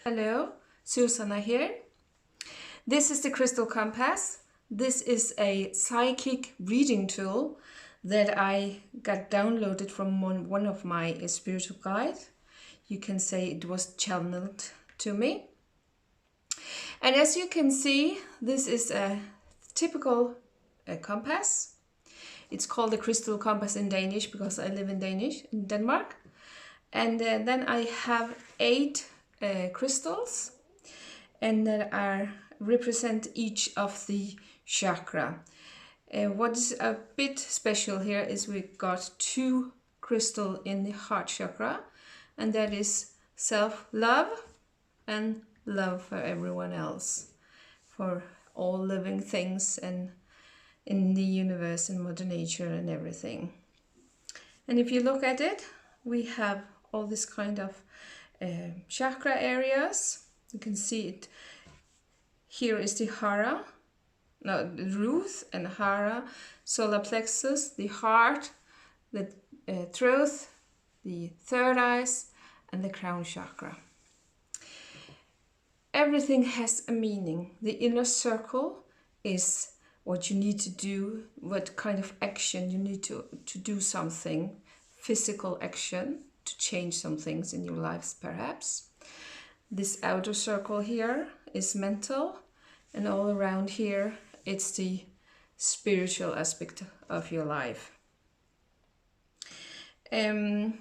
Hello, Súsanna here. This is the Krystal Kompasset. This is a psychic reading tool that I got downloaded from one of my spiritual guides. You can say it was channeled to me. And as you can see, this is a typical compass. It's called the Krystal Kompasset in Danish because I live in Denmark. And then I have 8 crystals, and that are represent each of the chakra. What is a bit special here is we got 2 crystals in the heart chakra, and that is self-love and love for everyone else, for all living things and in the universe and Mother Nature and everything. And if you look at it, we have all this kind of chakra areas. You can see it. Here is the hara, no, the root and hara, solar plexus, the heart, the throat, the third eyes, and the crown chakra. Everything has a meaning. The inner circle is what you need to do, what kind of action you need to do something, physical action, to change some things in your lives perhaps. This outer circle here is mental, and all around here it's the spiritual aspect of your life. Then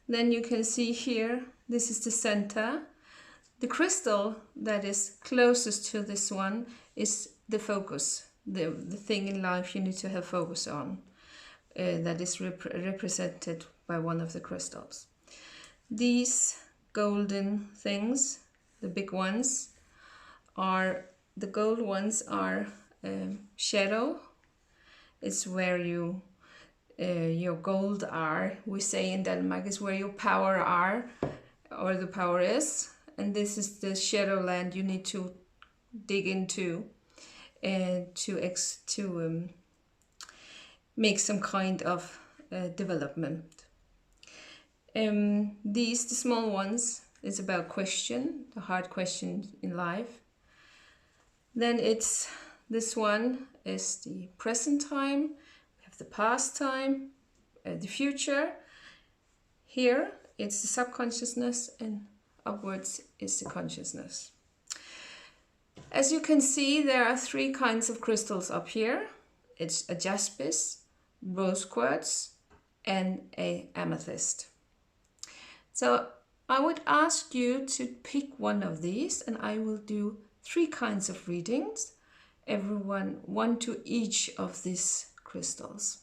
you can see here, this is the center. The crystal that is closest to this one is the focus, the thing in life you need to have focus on. That is represented by one of the crystals. These golden things, the big ones, are the gold ones are shadow. It's where your gold are. We say in Denmark is where your power are, or the power is. And this is the shadow land you need to dig into to make some kind of development. The small ones is about question, the hard questions in life. Then it's this one is the present time. We have the past time, the future. Here it's the subconsciousness, and upwards is the consciousness. As you can see, there are 3 kinds of crystals up here. It's a Jaspar, rose quartz, and a amethyst. So I would ask you to pick one of these, and I will do 3 kinds of readings, one to each of these crystals.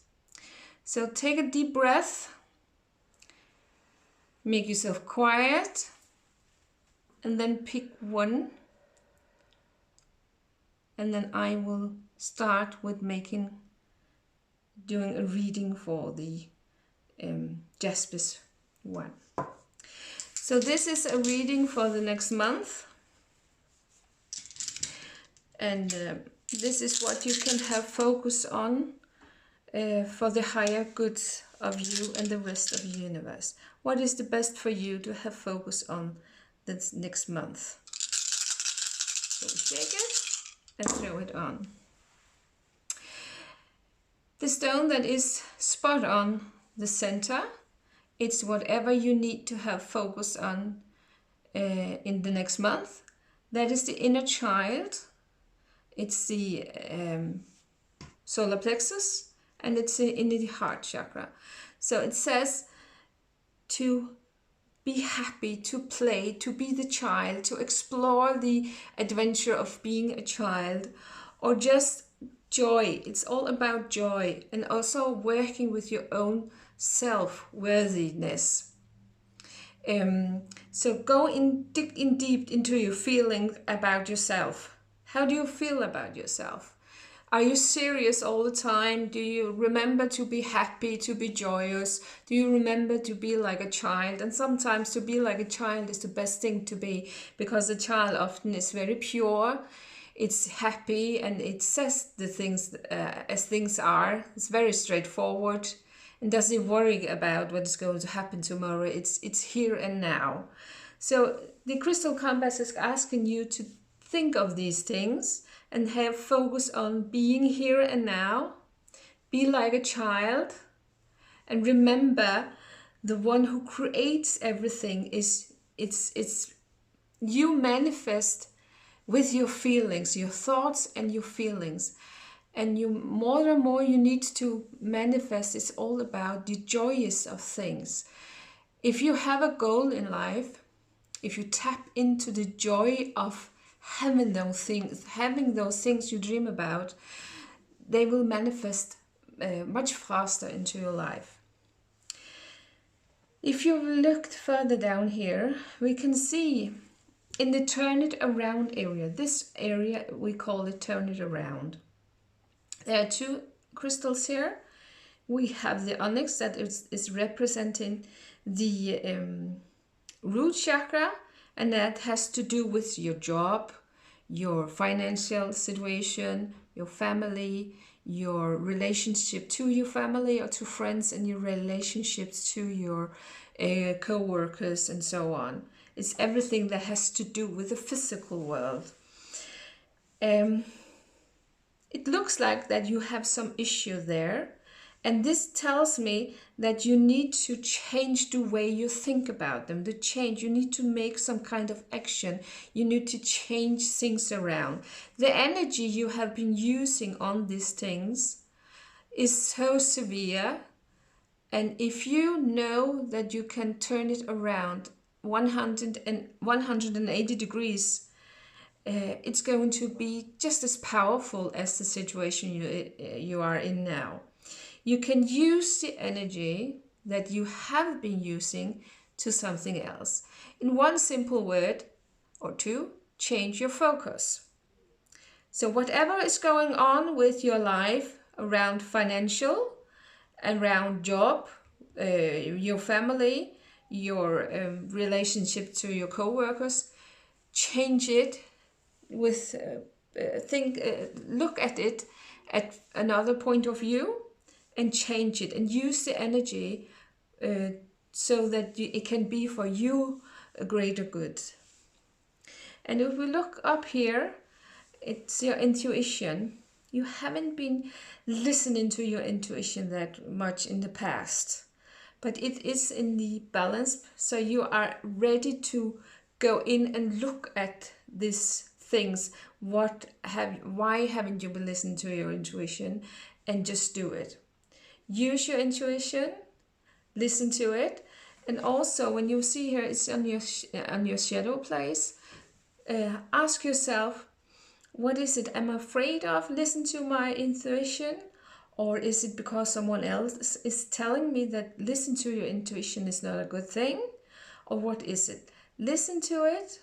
So take a deep breath, make yourself quiet, and then pick one. And then I will start with doing a reading for the Jaspar one. So this is a reading for the next month. And this is what you can have focus on for the higher goods of you and the rest of the universe. What is the best for you to have focus on this next month? So shake it and throw it on. The stone that is spot on the center, it's whatever you need to have focus on in the next month. That is the inner child. It's the solar plexus, and it's in the heart chakra. So it says to be happy, to play, to be the child, to explore the adventure of being a child, or just joy. It's all about joy, and also working with your own self-worthiness. So dig in deep into your feeling about yourself. How do you feel about yourself? Are you serious all the time? Do you remember to be happy, to be joyous? Do you remember to be like a child? And sometimes to be like a child is the best thing to be, because a child often is very pure. It's happy, and it says the things as things are. It's very straightforward and doesn't worry about what is going to happen tomorrow. It's here and now. So the Crystal Compass is asking you to think of these things and have focus on being here and now. Be like a child and remember the one who creates everything is it's you manifest with your feelings, your thoughts and your feelings. And you more and more you need to manifest. It's all about the joyous of things. If you have a goal in life, if you tap into the joy of having those things you dream about, they will manifest much faster into your life. If you looked further down here, we can see in the turn it around area, this area we call it turn it around. There are two crystals here. We have the onyx that is representing the root chakra, and that has to do with your job, your financial situation, your family, your relationship to your family or to friends, and your relationships to your co-workers and so on. It's everything that has to do with the physical world. It looks like that you have some issue there. And this tells me that you need to change the way you think about them. You need to make some kind of action. You need to change things around. The energy you have been using on these things is so severe. And if you know that you can turn it around 180 degrees, it's going to be just as powerful as the situation you are in now. You can use the energy that you have been using to something else. In one simple word or two, change your focus. So whatever is going on with your life around financial, around job, your family, your relationship to your co-workers, change it with look at it at another point of view and change it and use the energy so that it can be for you a greater good. And if we look up here, it's your intuition. You haven't been listening to your intuition that much in the past, but it is in the balance, so you are ready to go in and look at these things. Why haven't you been listening to your intuition? And just do it. Use your intuition, listen to it, and also when you see here it's on your shadow place, ask yourself, what is it I'm afraid of? Listen to my intuition, or is it because someone else is telling me that listen to your intuition is not a good thing? Or what is it? Listen to it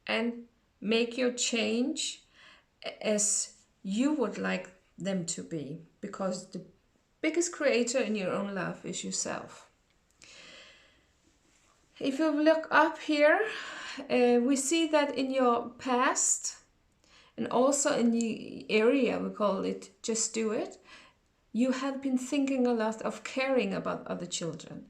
and make your change as you would like them to be, because the biggest creator in your own life is yourself. If you look up here, we see that in your past and also in the area we call it just do it, you have been thinking a lot of caring about other children,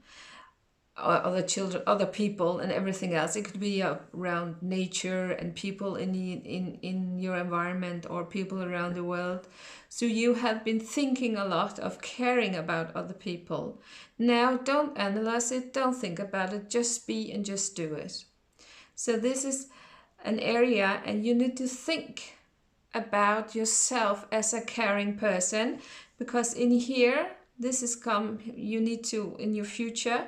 other people and everything else. It could be around nature and people in your environment or people around the world. So you have been thinking a lot of caring about other people. Now don't analyze it, don't think about it, just be and just do it. So this is an area, and you need to think about yourself as a caring person, because in here you need to, in your future,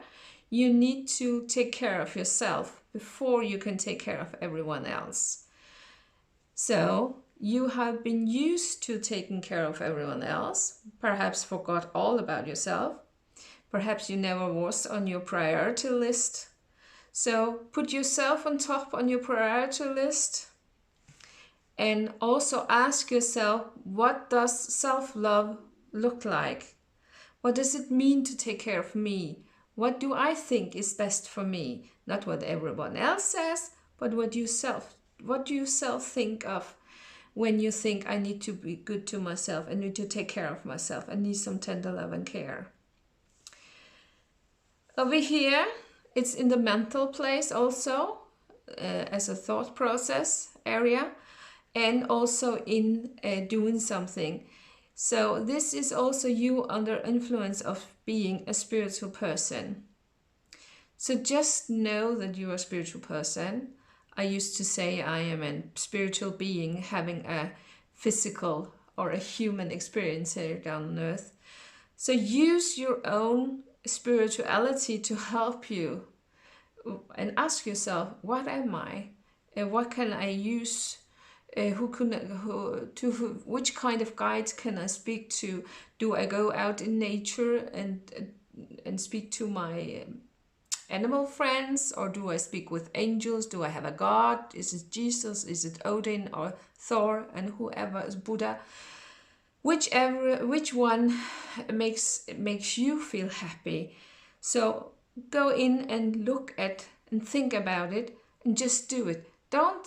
you need to take care of yourself before you can take care of everyone else. So you have been used to taking care of everyone else, perhaps forgot all about yourself, perhaps you never was on your priority list. So put yourself on top on your priority list, and also ask yourself, what does self-love look like? What does it mean to take care of me? What do I think is best for me? Not what everyone else says, but what do you self think of when you think I need to be good to myself, I need to take care of myself, I need some tender love and care. Over here, it's in the mental place also. as a thought process area, and also in doing something. So this is also you under influence of being a spiritual person. So just know that you are a spiritual person. I used to say I am a spiritual being having a physical or a human experience here down on earth. So use your own spirituality to help you, and ask yourself, what am I? What can I use? Which kind of guides can I speak to? Do I go out in nature and speak to my animal friends, or do I speak with angels? Do I have a god? Is it Jesus? Is it Odin or Thor and whoever is Buddha? Which one makes you feel happy? So go in and look at and think about it and just do it. Don't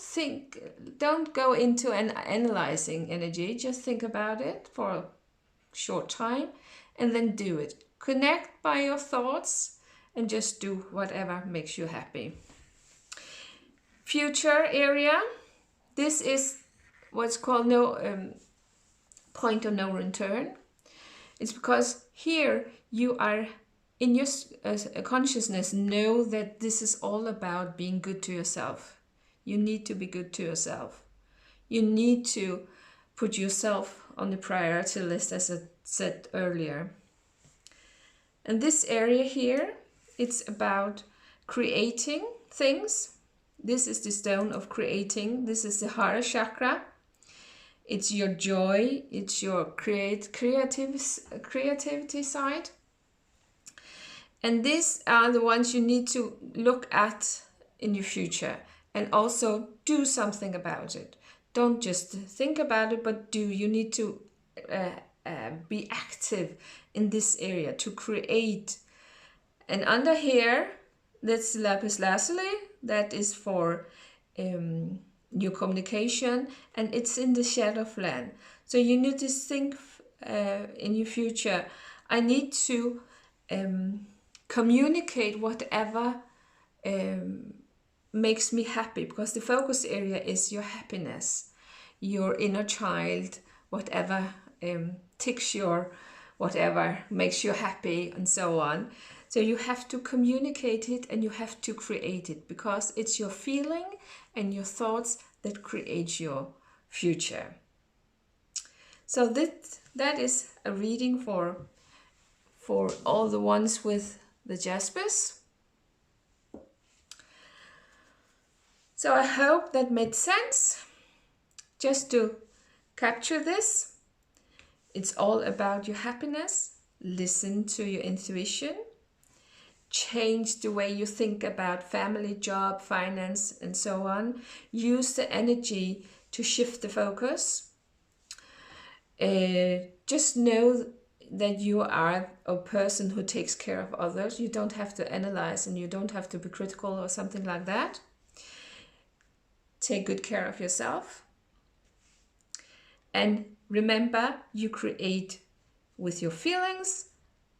go into an analyzing energy. Just think about it for a short time and then do it. Connect by your thoughts and just do whatever makes you happy. Future area. This is what's called point of no return. It's because here you are in your consciousness, know that this is all about being good to yourself. You need to be good to yourself. You need to put yourself on the priority list, as I said earlier. And this area here, it's about creating things. This is the stone of creating. This is the Hara chakra. It's your joy. It's your creativity side. And these are the ones you need to look at in your future and also do something about it. Don't just think about it, but do. You need to be active in this area to create. And under here, that's lapis lazuli. That is for your communication, and it's in the shadow land. So you need to think in your future, I need to communicate whatever makes me happy, because the focus area is your happiness, your inner child, whatever ticks your, whatever makes you happy, and so on. So you have to communicate it and you have to create it, because it's your feeling and your thoughts that create your future. So that is a reading for all the ones with the Jaspers. So I hope that made sense. Just to capture this, it's all about your happiness. Listen to your intuition. Change the way you think about family, job, finance, and so on. Use the energy to shift the focus. Just know that you are a person who takes care of others. You don't have to analyze and you don't have to be critical or something like that. Take good care of yourself. And remember, you create with your feelings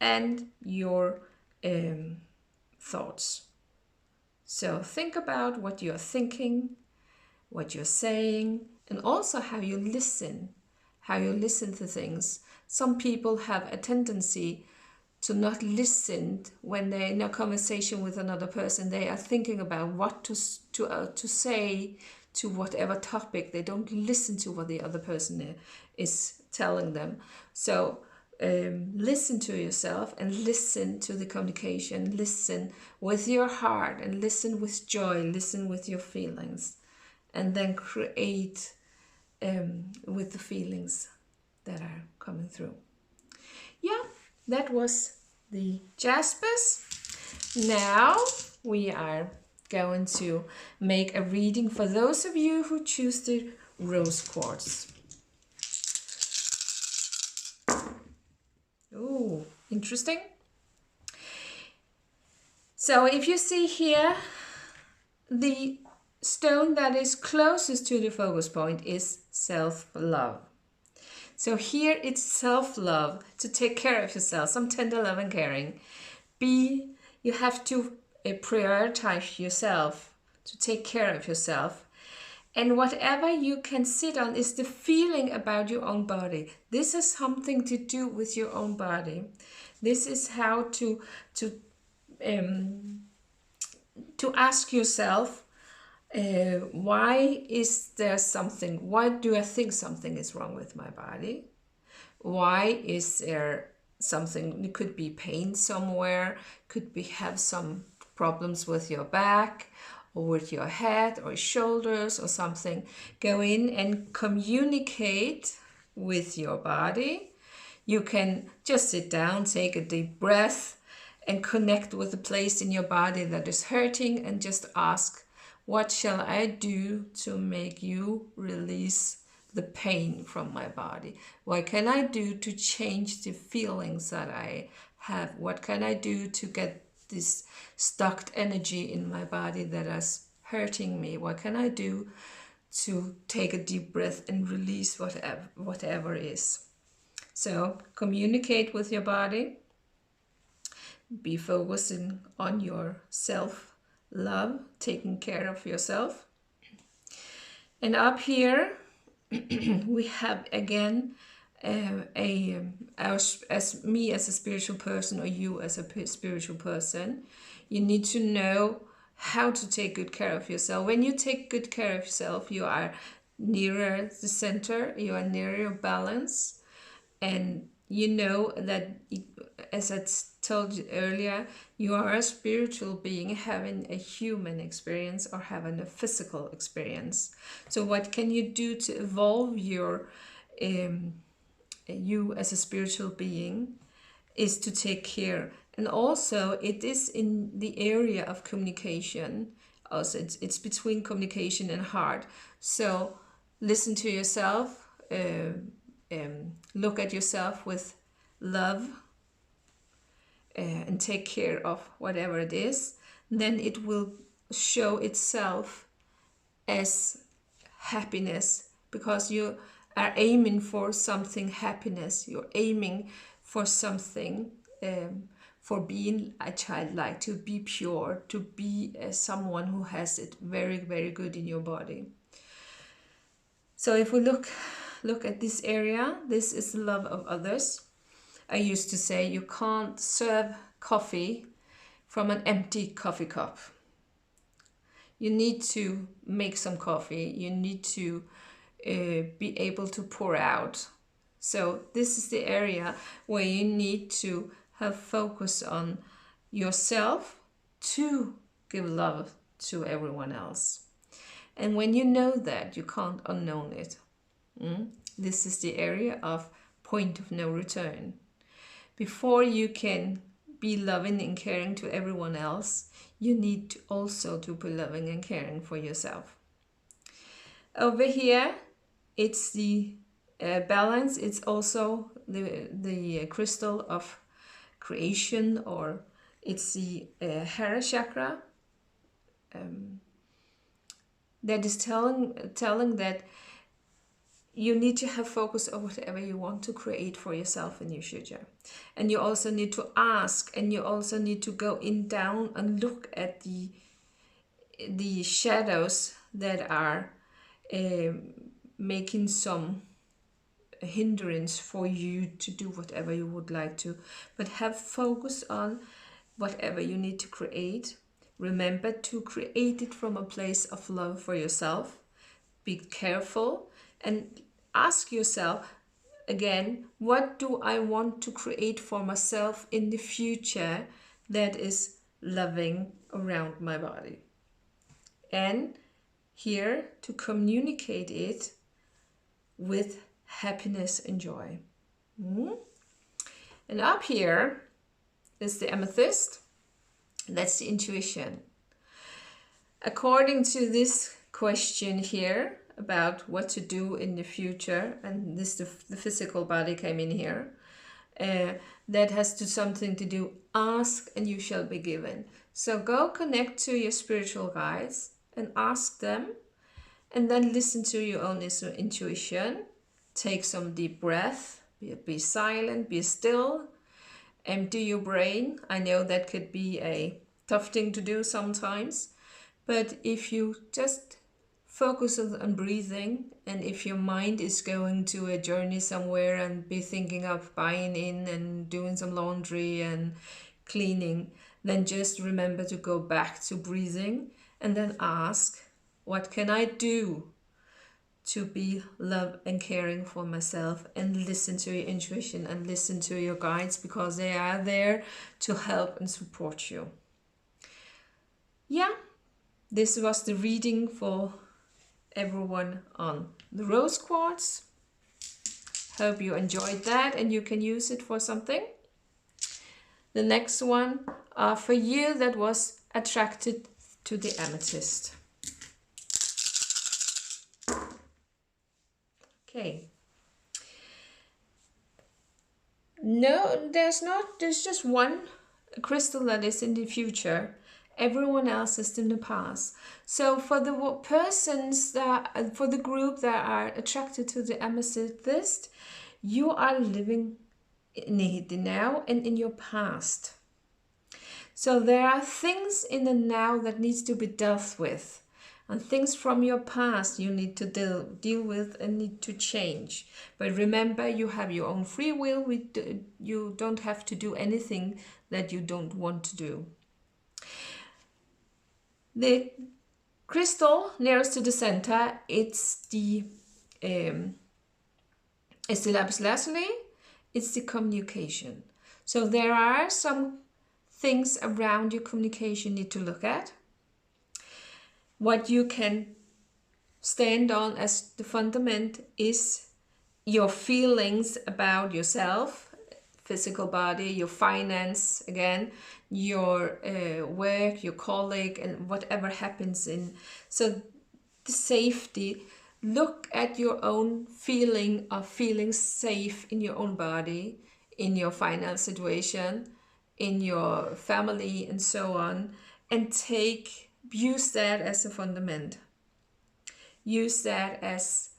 and your thoughts. So think about what you're thinking, what you're saying, and also how you listen to things. Some people have a tendency to not listen when they're in a conversation with another person. They are thinking about what to say to whatever topic. They don't listen to what the other person is telling them. So listen to yourself and listen to the communication. Listen with your heart and listen with joy. Listen with your feelings, and then create with the feelings that are coming through. Yeah, that was the Jaspers. Now we are going to make a reading for those of you who choose the rose quartz. Ooh, interesting. So if you see here, the stone that is closest to the focus point is self-love. So here it's self-love, to take care of yourself, some tender love and caring. You have to prioritize yourself to take care of yourself. And whatever you can sit on is the feeling about your own body. This has something to do with your own body. This is how to ask yourself, why is there something? Why do I think something is wrong with my body? Why is there something? It could be pain somewhere. Could be have some problems with your back, or with your head or shoulders or something. Go in and communicate with your body. You can just sit down, take a deep breath, and connect with the place in your body that is hurting, and just ask, what shall I do to make you release the pain from my body? What can I do to change the feelings that I have? What can I do to get this stuck energy in my body that is hurting me? What can I do to take a deep breath and release whatever is? So communicate with your body. Be focusing on your self-love, taking care of yourself. And up here, we have again as me as a spiritual person, or you as a spiritual person, you need to know how to take good care of yourself. When you take good care of yourself, you are nearer the center, you are nearer your balance, and you know that, as I told you earlier, you are a spiritual being having a human experience or having a physical experience. So what can you do to evolve your you as a spiritual being is to take care. And also it is in the area of communication. Also it's between communication and heart. So listen to yourself, look at yourself with love, and take care of whatever it is. Then it will show itself as happiness, because you are aiming for something happiness. You're aiming for something, for being a childlike, to be pure, to be someone who has it very, very good in your body. So if we look at this area, this is the love of others. I used to say you can't serve coffee from an empty coffee cup. You need to make some coffee. You need to be able to pour out. So this is the area where you need to have focus on yourself to give love to everyone else. And when you know that, you can't unknown it. This is the area of point of no return. Before you can be loving and caring to everyone else, you need to also to be loving and caring for yourself. Over here, it's the balance. It's also the crystal of creation, or it's the Hara chakra that is telling that you need to have focus on whatever you want to create for yourself in your future. And you also need to ask, and you also need to go in down and look at the shadows that are making some hindrance for you to do whatever you would like to. But have focus on whatever you need to create. Remember to create it from a place of love for yourself. Be careful and ask yourself again, what do I want to create for myself in the future that is loving around my body? And here to communicate it with happiness and joy. And up here is the amethyst. That's the intuition. According to this question here about what to do in the future, and this the physical body came in here, that has to something to do, ask and you shall be given. So go connect to your spiritual guides and ask them, and then listen to your own intuition. Take some deep breath, be silent, be still, empty your brain. I know that could be a tough thing to do sometimes, But if you just focus on breathing, and if your mind is going to a journey somewhere and be thinking of buying in and doing some laundry and cleaning, then just remember to go back to breathing and then ask, what can I do to be love and caring for myself? And listen to your intuition and listen to your guides, because they are there to help and support you. Yeah, this was the reading for everyone on the rose quartz. Hope you enjoyed that and you can use it for something. The next one are for you that was attracted to the amethyst. Okay. No, there's just one crystal that is in the future. Everyone else is in the past. So for the persons that, for the group that are attracted to the amethyst, you are living in the now and in your past. So there are things in the now that needs to be dealt with, and things from your past you need to deal with and need to change. But remember, you have your own free will. You don't have to do anything that you don't want to do. The crystal nearest to the center, it's the lapis lazuli. It's the communication. So there are some things around your communication you need to look at. What you can stand on as the fundament is your feelings about yourself, physical body, your finance, again, your work, your colleague, and whatever happens in. So the safety, look at your own feeling of feeling safe in your own body, in your finance situation, in your family, and so on, and use that as a fundament. Use that as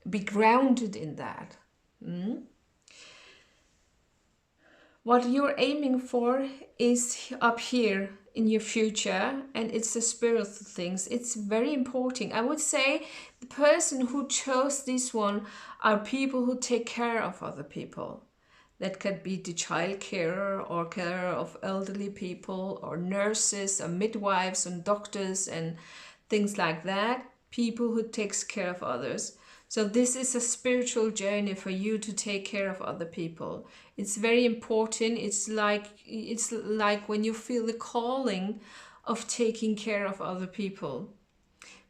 be grounded in that. What you're aiming for is up here in your future, and it's the spiritual things. It's very important. I would say the person who chose this one are people who take care of other people. That could be the child carer or carer of elderly people, or nurses or midwives and doctors and things like that. People who takes care of others. So this is a spiritual journey for you to take care of other people. It's very important. It's like when you feel the calling of taking care of other people.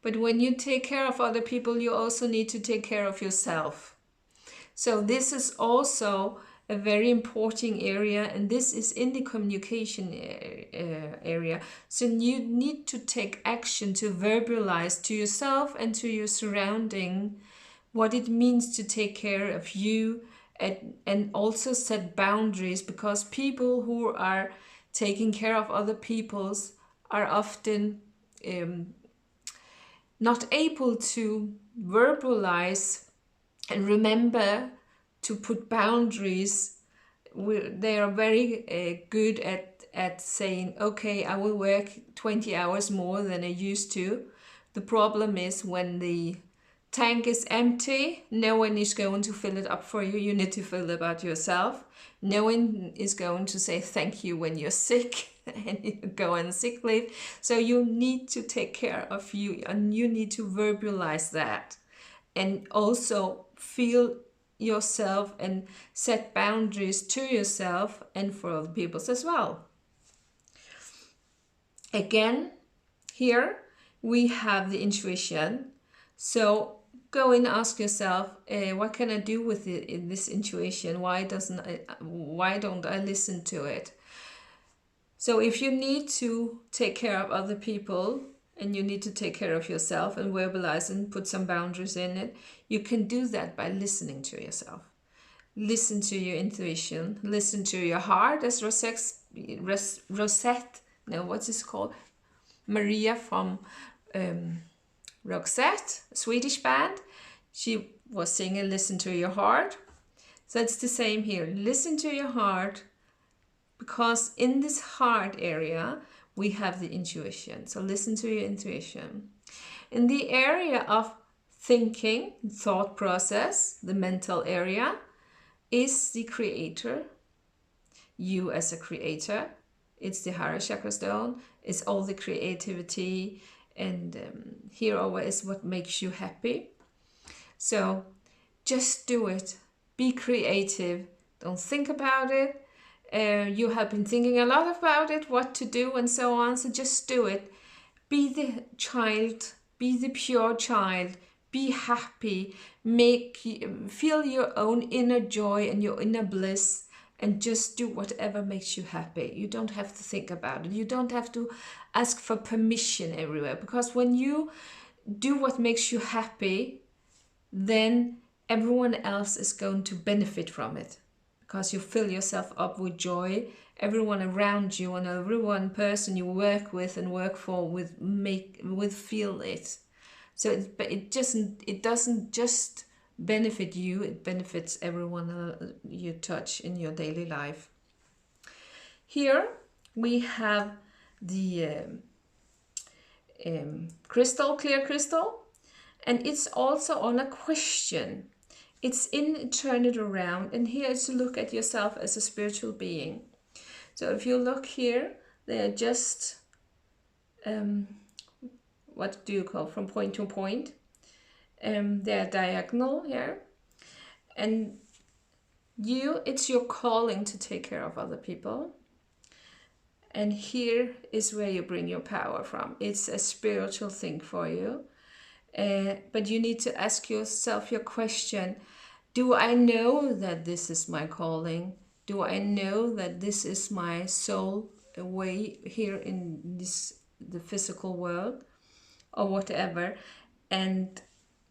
But when you take care of other people, you also need to take care of yourself. So this is also a very important area, and this is in the communication area. So you need to take action to verbalize to yourself and to your surrounding what it means to take care of you, and also set boundaries, because people who are taking care of other people's are often not able to verbalize and remember to put boundaries. They are very good at saying, okay, I will work 20 hours more than I used to. The problem is when the tank is empty, no one is going to fill it up for you. You need to fill it out yourself. No one is going to say thank you when you're sick and you go on sick leave. So you need to take care of you, and you need to verbalize that, and also feel yourself and set boundaries to yourself and for other people as well. Again, here we have the intuition. So go and ask yourself, what can I do with this intuition? Why don't I listen to it? So if you need to take care of other people, and you need to take care of yourself and verbalize and put some boundaries in it, you can do that by listening to yourself. Listen to your intuition, listen to your heart, as Maria from Roxette, a Swedish band, she was singing Listen to Your Heart. So it's the same here. Listen to your heart, because in this heart area, we have the intuition. So listen to your intuition. In the area of thinking, thought process, the mental area, is the creator. You as a creator. It's the Hara Chakra stone. It's all the creativity, and here over is what makes you happy. So just do it. Be creative. Don't think about it. You have been thinking a lot about it, what to do and so on. So just do it. Be the child. Be the pure child. Be happy. Feel your own inner joy and your inner bliss. And just do whatever makes you happy. You don't have to think about it. You don't have to ask for permission everywhere. Because when you do what makes you happy, then everyone else is going to benefit from it. Because you fill yourself up with joy. Everyone around you and every one person you work with and work for with feel it. So it doesn't just benefit you, it benefits everyone you touch in your daily life. Here we have the clear crystal, and it's also on a question. It's in turn it around, and here is to look at yourself as a spiritual being. So if you look here, they are just what do you call, from point to point. They are diagonal here, and it's your calling to take care of other people. And here is where you bring your power from. It's a spiritual thing for you, but you need to ask yourself your question: do I know that this is my calling? Do I know that this is my soul way here in the physical world, or whatever? And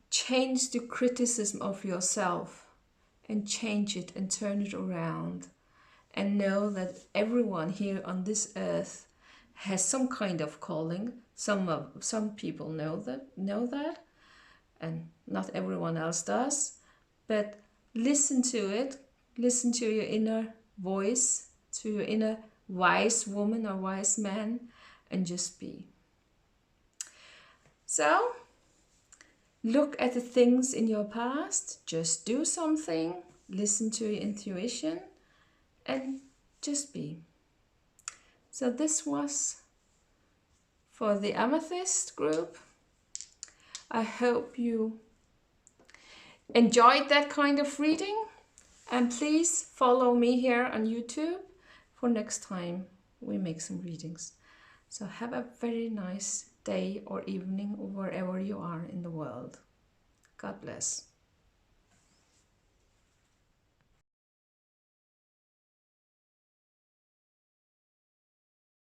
change the criticism of yourself, and change it and turn it around, and know that everyone here on this earth has some kind of calling. Some people know that, and not everyone else does. But listen to it. Listen to your inner voice, to your inner wise woman or wise man, and just be. So look at the things in your past, just do something, listen to your intuition, and just be. So this was for the Amathyst group. I hope you enjoyed that kind of reading, and please follow me here on YouTube for next time we make some readings. So have a very nice day or evening, or wherever you are in the world. God bless.